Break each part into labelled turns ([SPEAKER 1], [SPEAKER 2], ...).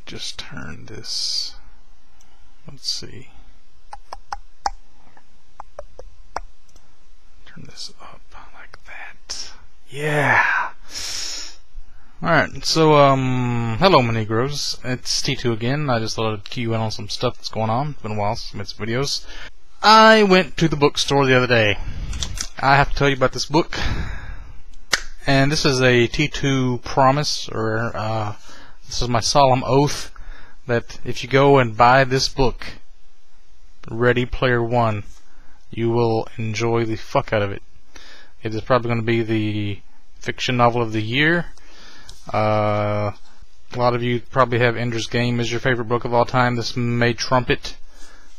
[SPEAKER 1] just turn this, let's see, turn this up like that. Yeah. Alright, so, hello my Negroes, it's T2 again. I just thought I'd cue in on some stuff that's going on. It's been a while since I made some videos. I went to the bookstore the other day. I have to tell you about this book. And this is a T2 promise, or, this is my solemn oath, that if you go and buy this book, Ready Player One, you will enjoy the fuck out of it. It is probably going to be the fiction novel of the year. A lot of you probably have Ender's Game as your favorite book of all time. This may trump it.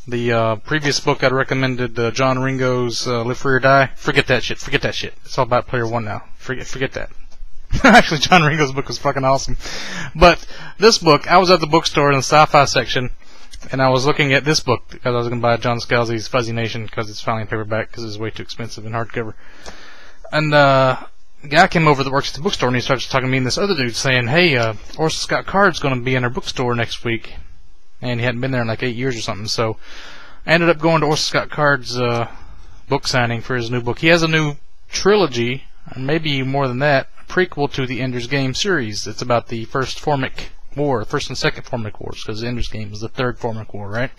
[SPEAKER 1] The previous book I'd recommended, John Ringo's Live Free or Die. Forget that shit. Forget that shit. It's all about Player One now. Forget that. Actually, John Ringo's book was fucking awesome. But this book, I was at the bookstore in the sci-fi section, and I was looking at this book because I was going to buy John Scalzi's Fuzzy Nation because it's finally in paperback because it's way too expensive in hardcover. And a guy came over that works at the bookstore, and he starts talking to me and this other dude saying, "Hey, Orson Scott Card's going to be in our bookstore next week." And he hadn't been there in like 8 years or something, so I ended up going to Orson Scott Card's book signing for his new book. He has a new trilogy, or maybe more than that, a prequel to the Ender's Game series. It's about the first Formic War, first and second Formic Wars, because Ender's Game is the third Formic War, right?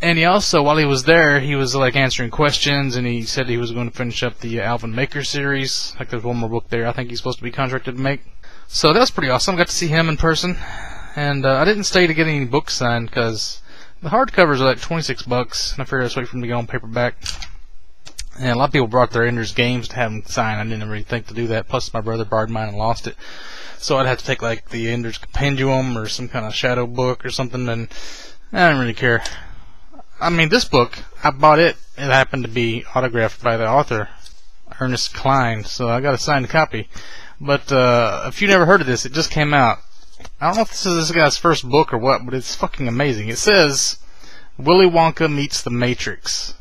[SPEAKER 1] And he also, while he was there, he was like answering questions, and he said he was going to finish up the Alvin Maker series. Like there's one more book there I think he's supposed to be contracted to make. So that was pretty awesome. Got to see him in person. And I didn't stay to get any books signed because the hardcovers are like $26, and I figured I'd just wait for them to get on paperback. And a lot of people brought their Ender's Games to have them signed. I didn't really think to do that. Plus, my brother borrowed mine and lost it, so I'd have to take like the Ender's Compendium or some kind of shadow book or something. And I didn't really care. I mean, this book, I bought it. It happened to be autographed by the author, Ernest Cline, so I got a signed copy. But if you never heard of this, it just came out. I don't know if this is this guy's first book or what, but it's fucking amazing. It says, Willy Wonka meets the Matrix.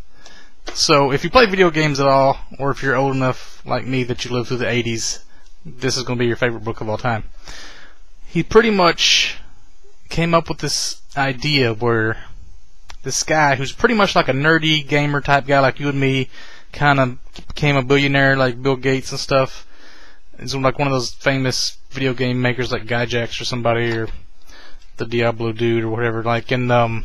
[SPEAKER 1] So, if you play video games at all, or if you're old enough, like me, that you lived through the 80s, this is going to be your favorite book of all time. He pretty much came up with this idea where this guy, who's pretty much like a nerdy gamer type guy like you and me, kind of became a billionaire like Bill Gates and stuff. It's like one of those famous video game makers like Gyjax or somebody, or the Diablo dude or whatever. Like, and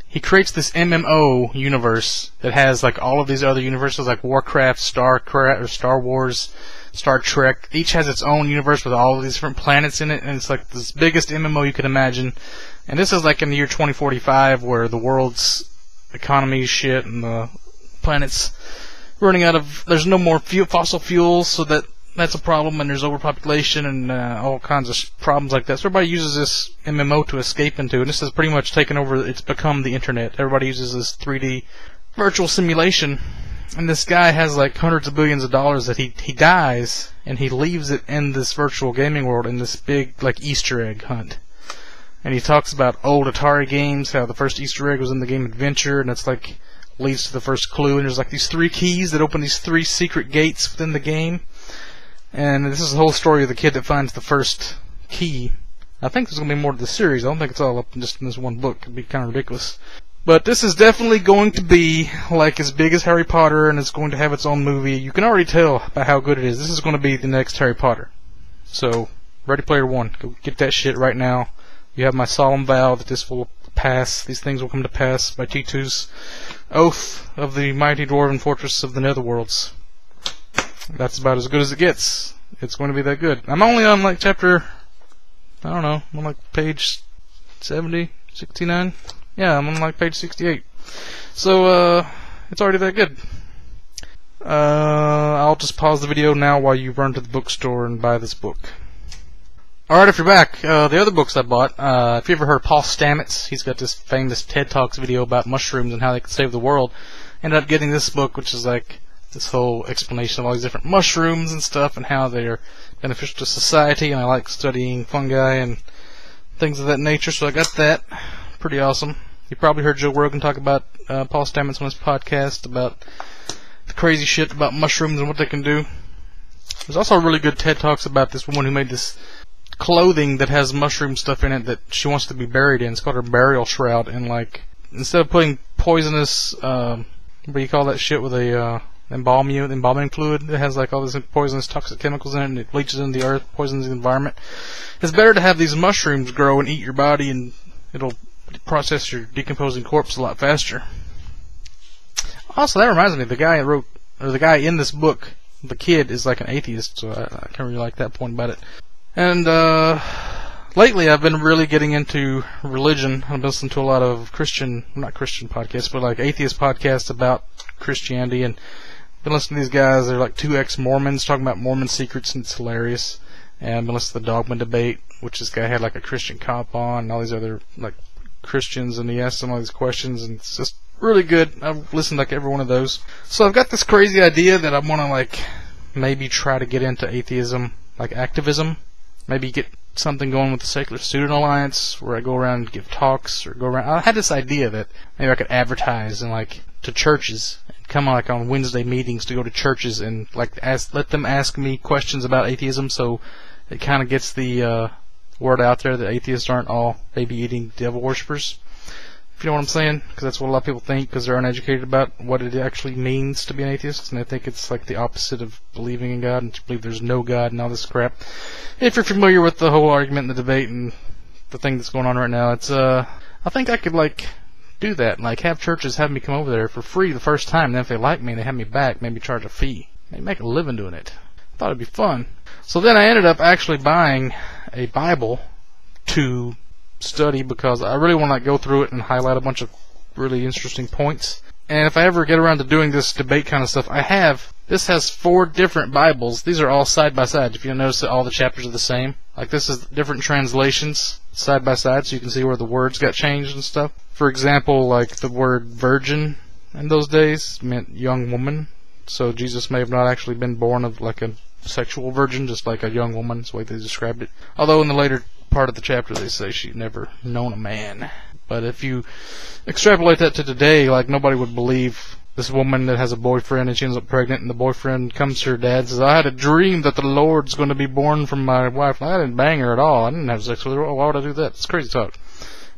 [SPEAKER 1] he creates this MMO universe that has like all of these other universes, like Warcraft, Star Wars, Star Trek. Each has its own universe with all of these different planets in it, and it's like this biggest MMO you could imagine. And this is like in the year 2045, where the world's economy is shit and the planet's running out of. There's no more fossil fuels, so that's a problem, and there's overpopulation and all kinds of problems like that. So everybody uses this MMO to escape into, and this has pretty much taken over. It's become the internet. Everybody uses this 3D virtual simulation, and this guy has like hundreds of billions of dollars that he dies, and he leaves it in this virtual gaming world in this big like Easter egg hunt. And he talks about old Atari games, how the first Easter egg was in the game Adventure, and it's like leads to the first clue, and there's like these 3 keys that open these 3 secret gates within the game. And this is the whole story of the kid that finds the first key. I think there's going to be more to the series. I don't think it's all up just in this one book. It'd be kind of ridiculous. But this is definitely going to be like as big as Harry Potter, and it's going to have its own movie. You can already tell by how good it is. This is going to be the next Harry Potter. So, Ready Player One. Go get that shit right now. You have my solemn vow that this will pass. These things will come to pass by T2's oath of the mighty dwarven fortress of the Netherworlds. That's about as good as it gets. It's going to be that good. I'm only on like chapter, I don't know, I'm on like page 70, 69. Yeah, I'm on like page 68. So, it's already that good. I'll just pause the video now while you run to the bookstore and buy this book. Alright, if you're back, the other books I bought, if you ever heard Paul Stamets, he's got this famous TED Talks video about mushrooms and how they can save the world. Ended up getting this book, which is like this whole explanation of all these different mushrooms and stuff and how they're beneficial to society, and I like studying fungi and things of that nature, so I got that. Pretty awesome. You probably heard Joe Rogan talk about Paul Stamets on his podcast about the crazy shit about mushrooms and what they can do. There's also really good TED Talks about this woman who made this clothing that has mushroom stuff in it that she wants to be buried in. It's called her burial shroud, and like instead of putting poisonous, what do you call that shit with a embalming fluid that has like all these poisonous toxic chemicals in it and it leaches into the earth, poisons the environment. It's better to have these mushrooms grow and eat your body, and it'll process your decomposing corpse a lot faster. Also, that reminds me, the guy in this book, the kid, is like an atheist, so I can't really like that point about it. And lately I've been really getting into religion. I've been listening to a lot of not Christian podcasts, but like atheist podcasts about Christianity, and been listening to these guys. They're like 2 ex-Mormons talking about Mormon secrets, and it's hilarious. And I've been listening to the Dogma Debate, which this guy had like a Christian cop on, and all these other like Christians, and he asked them all these questions, and it's just really good. I've listened to like every one of those. So I've got this crazy idea that I want to like maybe try to get into atheism, like activism. Maybe get something going with the Secular Student Alliance, where I go around and give talks, or go around. I had this idea that maybe I could advertise and like to churches, and come like on Wednesday meetings to go to churches and like let them ask me questions about atheism, so it kind of gets the word out there that atheists aren't all baby-eating devil worshippers. If you know what I'm saying, because that's what a lot of people think, because they're uneducated about what it actually means to be an atheist, and they think it's like the opposite of believing in God, and to believe there's no God and all this crap. If you're familiar with the whole argument and the debate and the thing that's going on right now, it's I think I could like do that, and like have churches have me come over there for free the first time, and then if they like me and they have me back, maybe charge a fee, maybe make a living doing it. I thought it'd be fun. So then I ended up actually buying a Bible to study, because I really want to like go through it and highlight a bunch of really interesting points. And if I ever get around to doing this debate kind of stuff, this has 4 different Bibles. These are all side by side. If you'll notice that all the chapters are the same. Like this is different translations side by side, so you can see where the words got changed and stuff. For example, like the word virgin in those days meant young woman, so Jesus may have not actually been born of like a sexual virgin, just like a young woman. That's the way they described it. Although in the later part of the chapter they say she'd never known a man. But if you extrapolate that to today, like nobody would believe this woman that has a boyfriend and she ends up pregnant, and the boyfriend comes to her dad and says, I had a dream that the Lord's going to be born from my wife. I didn't bang her at all. I didn't have sex with her. Why would I do that? It's crazy talk.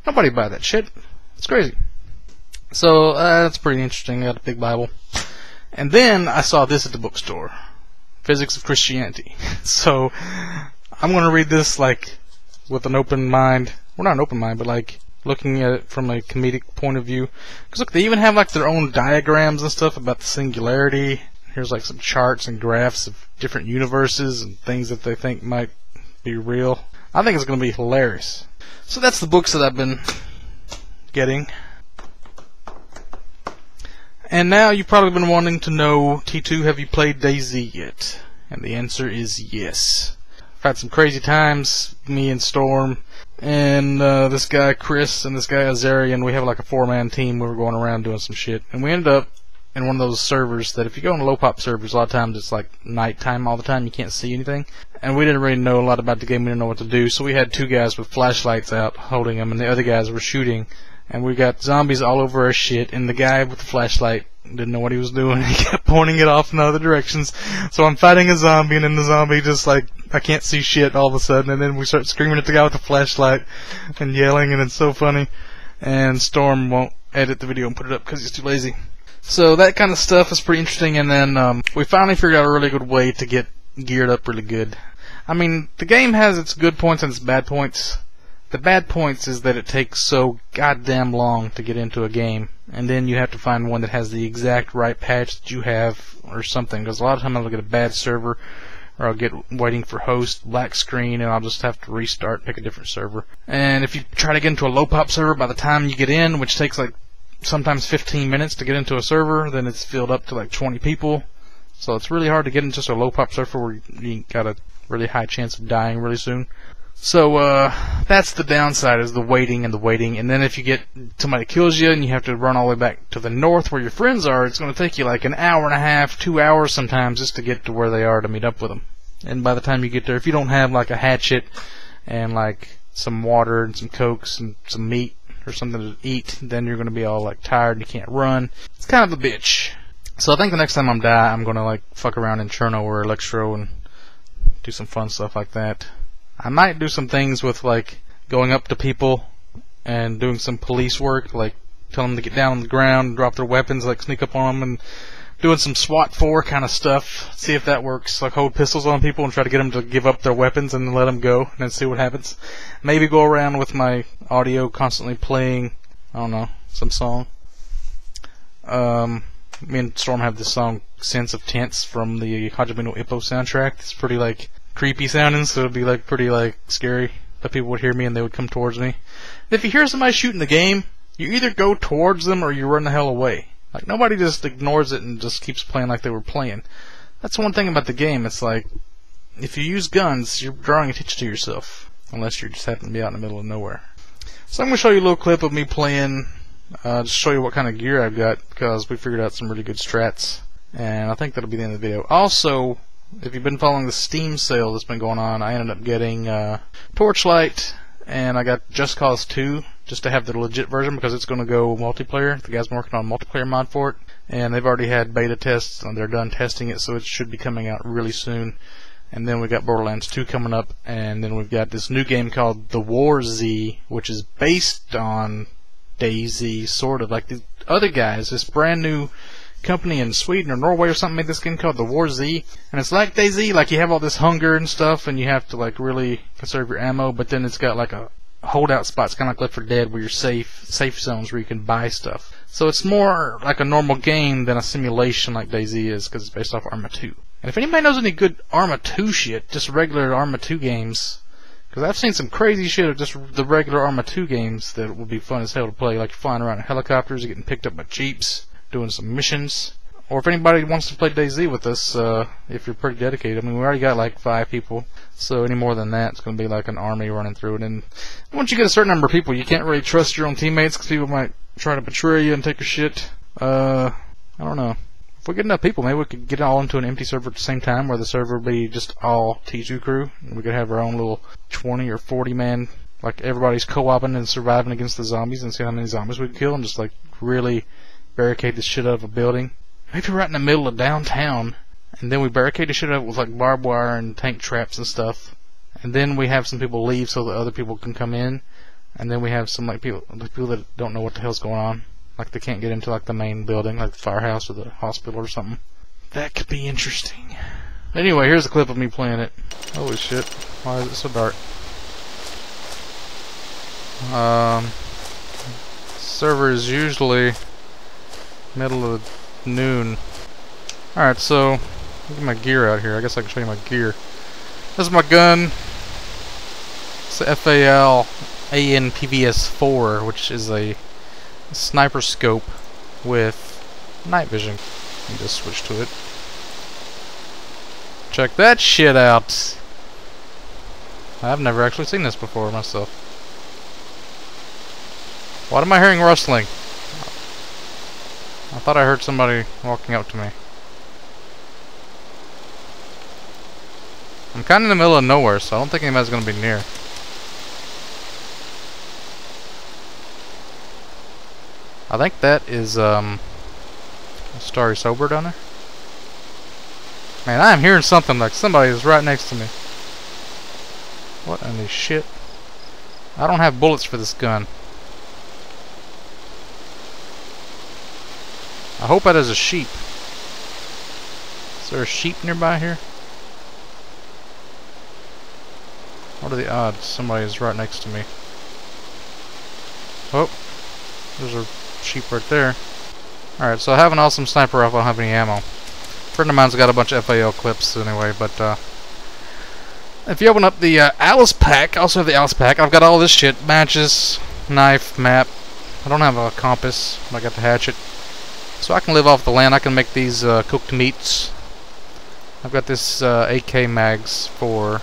[SPEAKER 1] Nobody buy that shit. It's crazy. So that's pretty interesting. I got a big Bible. And then I saw this at the bookstore. Physics of Christianity. So I'm going to read this like with an open mind. Well, not an open mind, but like looking at it from a comedic point of view. Because look, they even have like their own diagrams and stuff about the singularity. Here's like some charts and graphs of different universes and things that they think might be real. I think it's going to be hilarious. So that's the books that I've been getting. And now you've probably been wanting to know, T2, have you played DayZ yet? And the answer is yes. I've had some crazy times, me and Storm, and this guy Chris, and this guy Azarian. We have like a 4-man team. We were going around doing some shit. And we ended up in one of those servers that if you go on low pop servers, a lot of times it's like nighttime all the time. You can't see anything. And we didn't really know a lot about the game. We didn't know what to do. So we had 2 guys with flashlights out holding them, and the other guys were shooting. And we got zombies all over our shit, and the guy with the flashlight didn't know what he was doing. He kept pointing it off in other directions. So I'm fighting a zombie, and then the zombie just like, I can't see shit all of a sudden, and then we start screaming at the guy with the flashlight and yelling, and it's so funny. And Storm won't edit the video and put it up because he's too lazy. So that kind of stuff is pretty interesting, and then we finally figured out a really good way to get geared up really good. I mean, the game has its good points and its bad points. The bad points is that it takes so goddamn long to get into a game, and then you have to find one that has the exact right patch that you have or something, because a lot of times I'll get a bad server, or I'll get waiting for host, black screen, and I'll just have to restart, pick a different server. And if you try to get into a low pop server, by the time you get in, which takes like sometimes 15 minutes to get into a server, then it's filled up to like 20 people. So it's really hard to get into just a low pop server where you got a really high chance of dying really soon. So that's the downside, is the waiting and the waiting. And then if you get somebody kills you and you have to run all the way back to the north where your friends are, it's going to take you like an hour and a half, 2 hours sometimes just to get to where they are to meet up with them. And by the time you get there, if you don't have like a hatchet and like some water and some cokes and some meat or something to eat, then you're going to be all like tired and you can't run. It's kind of a bitch. So I think the next time I'm die, I'm going to like fuck around in Cherno or Electro and do some fun stuff like that. I might do some things with like going up to people and doing some police work, like telling them to get down on the ground, drop their weapons, like sneak up on them, and doing some SWAT 4 kind of stuff. See if that works. Like hold pistols on people and try to get them to give up their weapons and then let them go, and then see what happens. Maybe go around with my audio constantly playing, I don't know, some song. Me and Storm have this song Sense of Tense from the Hajime no Ippo soundtrack. It's pretty like creepy sounding, so it'd be like pretty like scary that people would hear me and they would come towards me. If you hear somebody shooting the game, you either go towards them or you run the hell away. Like nobody just ignores it and just keeps playing like they were playing. That's one thing about the game. It's like if you use guns, you're drawing attention to yourself, unless you just happen to be out in the middle of nowhere. So I'm gonna show you a little clip of me playing. Just show you what kind of gear I've got, because we figured out some really good strats, and I think that'll be the end of the video. Also, if you've been following the Steam sale that's been going on, I ended up getting Torchlight, and I got Just Cause 2, just to have the legit version, because it's going to go multiplayer. The guys working on a multiplayer mod for it, and they've already had beta tests, and they're done testing it, so it should be coming out really soon. And then we got Borderlands 2 coming up, and then we've got this new game called The War Z, which is based on DayZ, sort of like the other guys. This brand new company in Sweden or Norway or something made this game called The War Z, and it's like DayZ, like you have all this hunger and stuff, and you have to like really conserve your ammo. But then it's got like a holdout spots, kind of like Left 4 Dead, where you're safe zones where you can buy stuff. So it's more like a normal game than a simulation like DayZ is, because it's based off Arma 2. And if anybody knows any good Arma 2 shit, just regular Arma 2 games. Because I've seen some crazy shit of just the regular Arma 2 games that would be fun as hell to play, like flying around in helicopters, getting picked up by jeeps, doing some missions. Or if anybody wants to play DayZ with us, if you're pretty dedicated. I mean, we already got like 5 people, so any more than that, it's going to be like an army running through it. And once you get a certain number of people, you can't really trust your own teammates, because people might try to betray you and take your shit. I don't know. If we get enough people, maybe we could get all into an empty server at the same time, where the server would be just all T2 crew, and we could have our own little 20 or 40 man, like everybody's co-oping and surviving against the zombies, and see how many zombies we could kill, and just like really barricade the shit out of a building. Maybe right in the middle of downtown, and then we barricade the shit out with like barbed wire and tank traps and stuff, and then we have some people leave so that other people can come in, and then we have some like people that don't know what the hell's going on. Like they can't get into like the main building, like the firehouse or the hospital or something. That could be interesting. Anyway, here's a clip of me playing it. Holy shit. Why is it so dark? Server is usually middle of noon. Alright, so look at my gear out here. I guess I can show you my gear. This is my gun. It's the FAL AN-PVS 4, which is a sniper scope with night vision. Let me just switch to it. Check that shit out. I've never actually seen this before myself. What am I hearing rustling? I thought I heard somebody walking up to me. I'm kind of in the middle of nowhere, so I don't think anybody's going to be near. I think that is Starry Sober down there. Man, I am hearing something like somebody is right next to me. What in the shit? I don't have bullets for this gun. I hope that is a sheep. Is there a sheep nearby here? What are the odds? Somebody is right next to me. Oh, there's a sheep right there. Alright, so I have an awesome sniper rifle. I don't have any ammo. A friend of mine's got a bunch of FAL clips anyway, but if you open up the Alice pack, I also have the Alice pack. I've got all this shit. Matches, knife, map. I don't have a compass, but I got the hatchet. So I can live off the land. I can make these cooked meats. I've got this AK mags for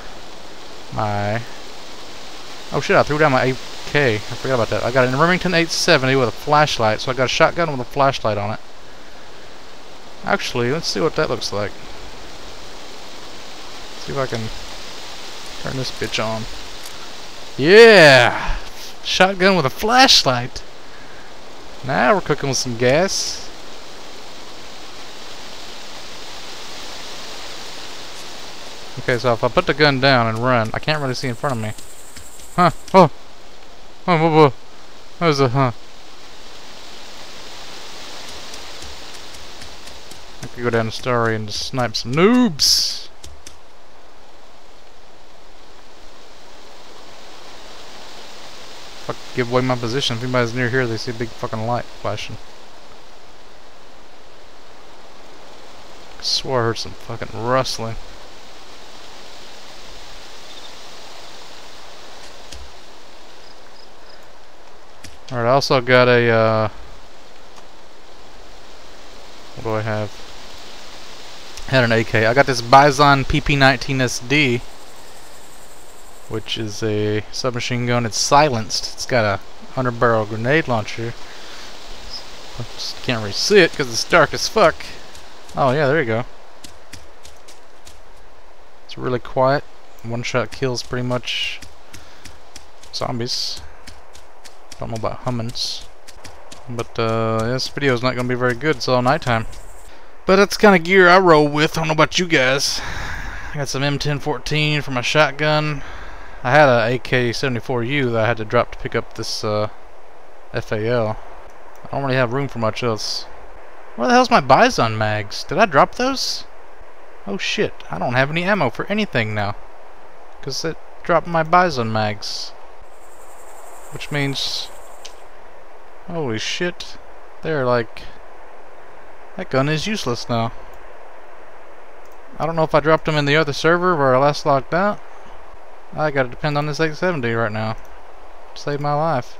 [SPEAKER 1] my... Oh shit, I threw down my AK. I forgot about that. I got an Remington 870 with a flashlight, so I got a shotgun with a flashlight on it. Actually, let's see what that looks like. See if I can turn this bitch on. Yeah! Shotgun with a flashlight! Now we're cooking with some gas. Okay, so if I put the gun down and run, I can't really see in front of me. Huh? Oh! Oh, whoa, whoa. That was a huh. I could go down the story and just snipe some noobs. Fuck, give away my position. If anybody's near here, they see a big fucking light flashing. I swore I heard some fucking rustling. Alright, I also got a, what do I have? Had an AK. I got this Bison PP-19SD, which is a submachine gun. It's silenced. It's got a 100-barrel grenade launcher. I just can't really see it because it's dark as fuck. Oh yeah, there you go. It's really quiet. One shot kills pretty much zombies. Don't know about hummins. But this video is not going to be very good. It's all nighttime. But that's the kind of gear I roll with. I don't know about you guys. I got some M1014 for my shotgun. I had a AK-74U that I had to drop to pick up this FAL. I don't really have room for much else. Where the hell's my Bison mags? Did I drop those? Oh shit, I don't have any ammo for anything now. Because it dropped my Bison mags. Which means... holy shit. They're like... that gun is useless now. I don't know if I dropped them in the other server where I last logged out. I gotta depend on this 870 right now to save my life.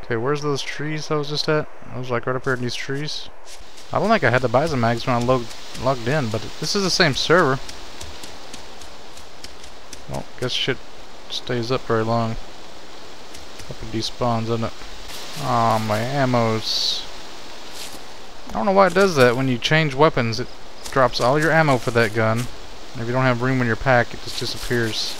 [SPEAKER 1] Okay, where's those trees I was just at? I was like right up here in these trees. I don't think I had the Bison mags when I logged in, but this is the same server. Well, guess shit stays up very long. Hope it despawns, doesn't it? Aw, my ammos. I don't know why it does that. When you change weapons, it drops all your ammo for that gun. And if you don't have room in your pack, it just disappears.